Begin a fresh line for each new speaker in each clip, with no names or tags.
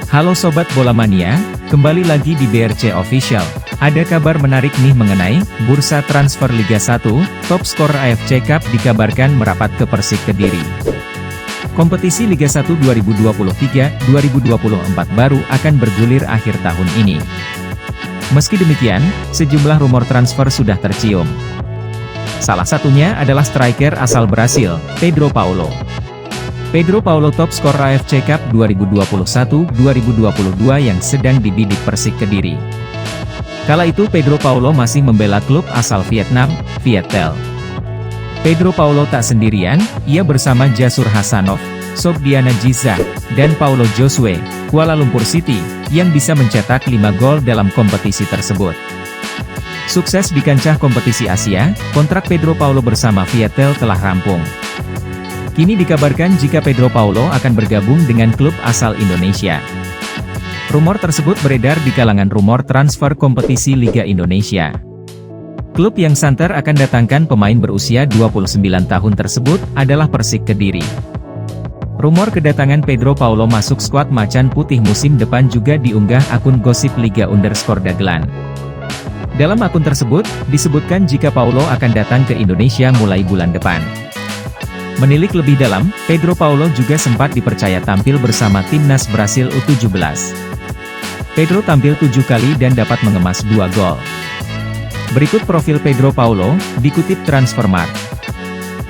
Halo Sobat Bola Mania, kembali lagi di BRC Official. Ada kabar menarik nih mengenai bursa transfer Liga 1, top skor AFC Cup dikabarkan merapat ke Persik Kediri. Kompetisi Liga 1 2023-2024 baru akan bergulir akhir tahun ini. Meski demikian, sejumlah rumor transfer sudah tercium. Salah satunya adalah striker asal Brasil, Pedro Paulo. Pedro Paulo top skor AFC Cup 2021-2022 yang sedang dibidik Persik Kediri. Kala itu Pedro Paulo masih membela klub asal Vietnam, Viettel. Pedro Paulo tak sendirian, ia bersama Jasur Hasanov, Sobdiana Jiza, dan Paulo Josue, Kuala Lumpur City, yang bisa mencetak 5 gol dalam kompetisi tersebut. Sukses di kancah kompetisi Asia, kontrak Pedro Paulo bersama Viettel telah rampung. Kini dikabarkan jika Pedro Paulo akan bergabung dengan klub asal Indonesia. Rumor tersebut beredar di kalangan rumor transfer kompetisi Liga Indonesia. Klub yang santer akan datangkan pemain berusia 29 tahun tersebut adalah Persik Kediri. Rumor kedatangan Pedro Paulo masuk skuad Macan Putih musim depan juga diunggah akun gosip Liga _Dagelan. Dalam akun tersebut, disebutkan jika Paulo akan datang ke Indonesia mulai bulan depan. Menilik lebih dalam, Pedro Paulo juga sempat dipercaya tampil bersama timnas Brasil U17. Pedro tampil 7 kali dan dapat mengemas 2 gol. Berikut profil Pedro Paulo, dikutip Transfermarkt.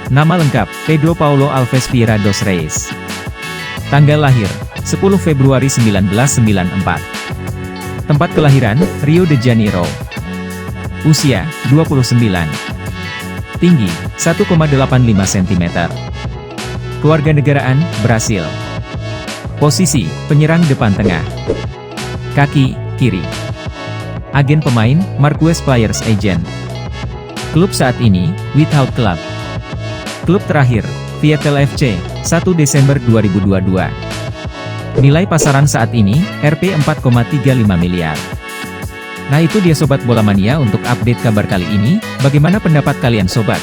Nama lengkap, Pedro Paulo Alves Vieira dos Reis. Tanggal lahir, 10 Februari 1994. Tempat kelahiran, Rio de Janeiro. Usia, 29. Tinggi, 1,85 cm. Kewarganegaraan, Brasil. Posisi, penyerang depan tengah. Kaki, kiri. Agen pemain, Marquez Players Agent. Klub saat ini, Without Club. Klub terakhir, Viettel FC, 1 Desember 2022. Nilai pasaran saat ini, Rp 4,35 miliar. Nah itu dia Sobat Bola Mania untuk update kabar kali ini, bagaimana pendapat kalian Sobat?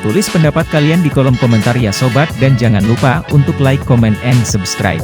Tulis pendapat kalian di kolom komentar ya Sobat dan jangan lupa untuk like, comment, and subscribe.